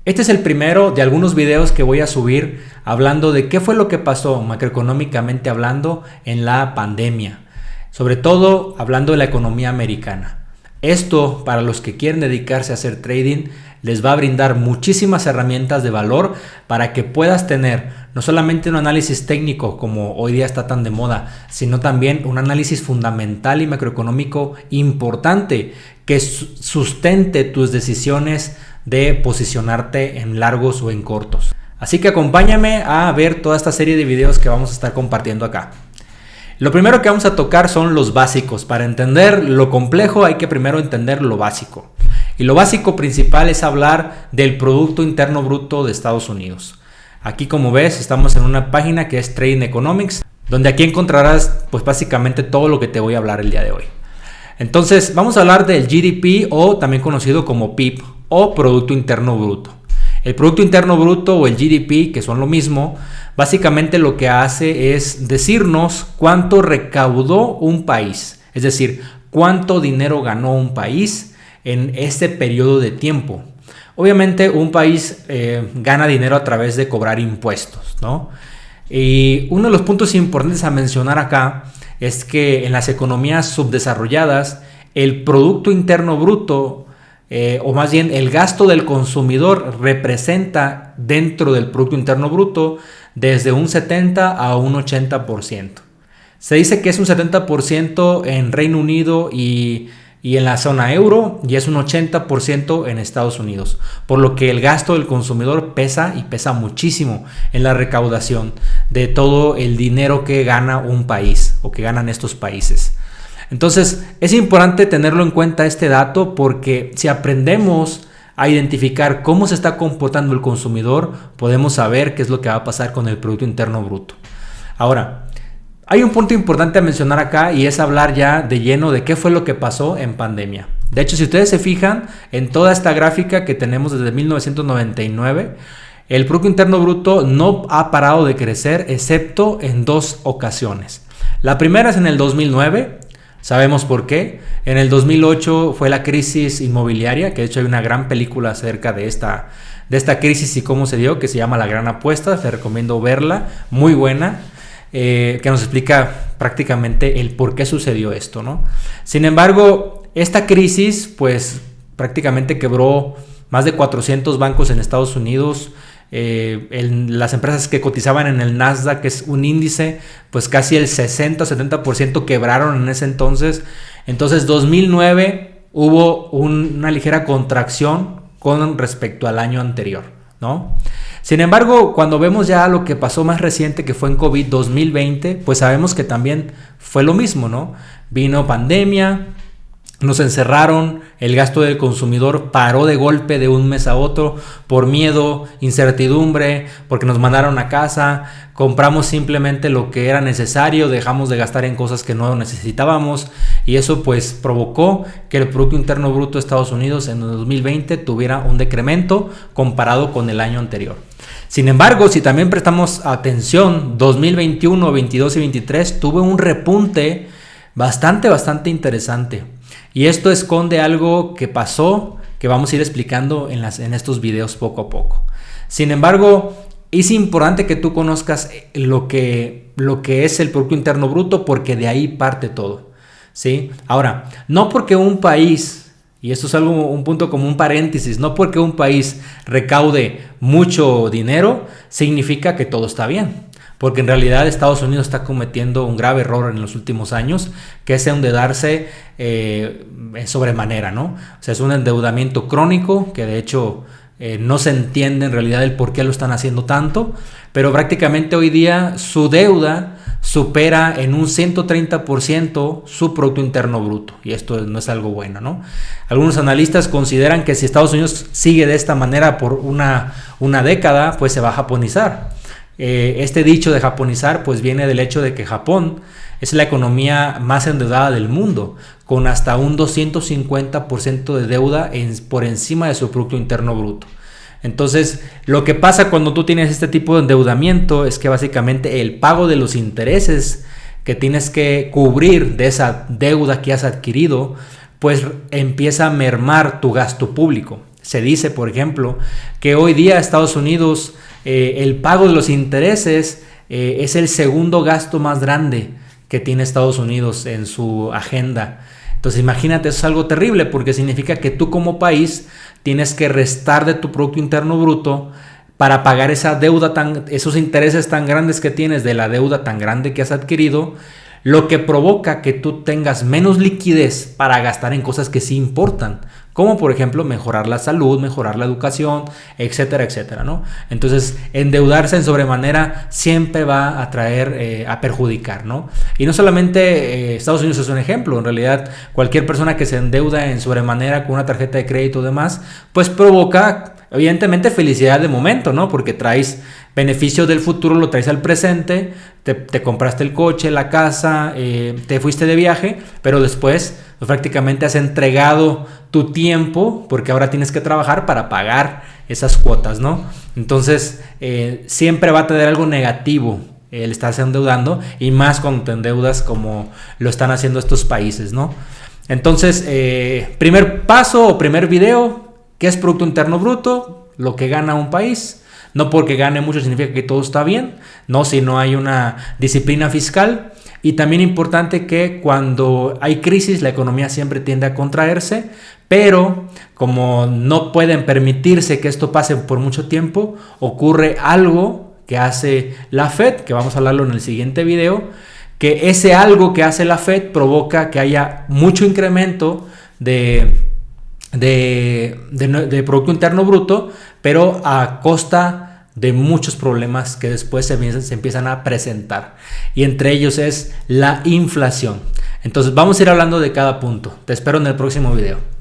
Este es el primero de algunos videos que voy a subir hablando de qué fue lo que pasó macroeconómicamente hablando en la pandemia, sobre todo hablando de la economía americana. Esto, para los que quieren dedicarse a hacer trading, les va a brindar muchísimas herramientas de valor para que puedas tener no solamente un análisis técnico como hoy día está tan de moda, sino también un análisis fundamental y macroeconómico importante que sustente tus decisiones de posicionarte en largos o en cortos. Así que acompáñame a ver toda esta serie de videos que vamos a estar compartiendo acá. Lo primero que vamos a tocar son los básicos. Para entender lo complejo hay que primero entender lo básico. Y lo básico principal es hablar del Producto Interno Bruto de Estados Unidos. Aquí, como ves, estamos en una página que es Trading Economics, donde aquí encontrarás pues básicamente todo lo que te voy a hablar el día de hoy. Entonces vamos a hablar del GDP, o también conocido como PIB o Producto Interno Bruto. El Producto Interno Bruto o el GDP, que son lo mismo, básicamente lo que hace es decirnos cuánto recaudó un país, es decir, cuánto dinero ganó un país en este periodo de tiempo. Obviamente un país gana dinero a través de cobrar impuestos, ¿no? Y uno de los puntos importantes a mencionar acá es que en las economías subdesarrolladas el Producto Interno Bruto, o más bien el gasto del consumidor, representa dentro del Producto Interno Bruto desde un 70 a un 80%. Se dice que es un 70% en Reino Unido y en la zona euro, y es un 80% en Estados Unidos, por lo que el gasto del consumidor pesa, y pesa muchísimo en la recaudación de todo el dinero que gana un país o que ganan estos países. Entonces es importante tenerlo en cuenta este dato, porque si aprendemos a identificar cómo se está comportando el consumidor, podemos saber qué es lo que va a pasar con el Producto Interno Bruto. Ahora, hay un punto importante a mencionar acá, y es hablar ya de lleno de qué fue lo que pasó en pandemia. De hecho, si ustedes se fijan en toda esta gráfica que tenemos desde 1999, el Producto Interno Bruto no ha parado de crecer excepto en dos ocasiones. La primera es en el 2009. Sabemos por qué. En el 2008 fue la crisis inmobiliaria, que de hecho hay una gran película acerca de esta crisis y cómo se dio, que se llama La Gran Apuesta. Te recomiendo verla, muy buena, que nos explica prácticamente el por qué sucedió esto, ¿no? Sin embargo, esta crisis pues prácticamente quebró más de 400 bancos en Estados Unidos. Las empresas que cotizaban en el Nasdaq, que es un índice, pues casi el 60-70% quebraron en ese entonces. Entonces 2009 hubo una ligera contracción con respecto al año anterior, ¿no? Sin embargo, cuando vemos ya lo que pasó más reciente, que fue en COVID 2020, pues sabemos que también fue lo mismo, ¿no? Vino pandemia, nos encerraron, el gasto del consumidor paró de golpe de un mes a otro por miedo, incertidumbre, porque nos mandaron a casa, compramos simplemente lo que era necesario, dejamos de gastar en cosas que no necesitábamos, y eso pues provocó que el Producto Interno Bruto de Estados Unidos en el 2020 tuviera un decremento comparado con el año anterior. Sin embargo, si también prestamos atención, 2021, 22 y 23 tuvo un repunte bastante interesante. Y esto esconde algo que pasó, que vamos a ir explicando en estos videos poco a poco. Sin embargo, es importante que tú conozcas lo que es el Producto Interno Bruto, porque de ahí parte todo, ¿sí? Ahora, no porque un país, y esto es un punto como un paréntesis, no porque un país recaude mucho dinero, significa que todo está bien. Porque en realidad Estados Unidos está cometiendo un grave error en los últimos años, que es endeudarse sobremanera, ¿no? O sea, es un endeudamiento crónico que de hecho no se entiende en realidad el por qué lo están haciendo tanto, pero prácticamente hoy día su deuda supera en un 130% su Producto Interno Bruto, y esto no es algo bueno, ¿no? Algunos analistas consideran que si Estados Unidos sigue de esta manera por una década, pues se va a japonizar. Este dicho de japonizar pues viene del hecho de que Japón es la economía más endeudada del mundo, con hasta un 250% de deuda por encima de su Producto Interno Bruto. Entonces, lo que pasa cuando tú tienes este tipo de endeudamiento es que básicamente el pago de los intereses que tienes que cubrir de esa deuda que has adquirido, pues empieza a mermar tu gasto público. Se dice, por ejemplo, que hoy día Estados Unidos, el pago de los intereses es el segundo gasto más grande que tiene Estados Unidos en su agenda. Entonces imagínate, eso es algo terrible porque significa que tú como país tienes que restar de tu Producto Interno Bruto para pagar esa deuda, esos intereses tan grandes que tienes de la deuda tan grande que has adquirido, lo que provoca que tú tengas menos liquidez para gastar en cosas que sí importan, como por ejemplo mejorar la salud, mejorar la educación, etcétera, etcétera, ¿no? Entonces, endeudarse en sobremanera siempre va a traer, a perjudicar, ¿no? Y no solamente Estados Unidos es un ejemplo, en realidad cualquier persona que se endeuda en sobremanera con una tarjeta de crédito o demás, pues provoca evidentemente felicidad de momento, ¿no? Porque traes beneficios del futuro, lo traes al presente, te compraste el coche, la casa, te fuiste de viaje, pero después pues, prácticamente has entregado tu tiempo porque ahora tienes que trabajar para pagar esas cuotas, ¿no? Entonces siempre va a tener algo negativo el estarse endeudando, y más cuando te endeudas como lo están haciendo estos países, ¿no? Entonces, primer paso o primer video, ¿qué es Producto Interno Bruto? Lo que gana un país. No porque gane mucho significa que todo está bien, no, si no hay una disciplina fiscal. Y también importante que cuando hay crisis la economía siempre tiende a contraerse, pero como no pueden permitirse que esto pase por mucho tiempo, ocurre algo que hace la Fed, que vamos a hablarlo en el siguiente video, que ese algo que hace la Fed provoca que haya mucho incremento de Producto Interno Bruto, pero a costa de muchos problemas que después se empiezan a presentar, y entre ellos es la inflación. Entonces vamos a ir hablando de cada punto. Te espero en el próximo video.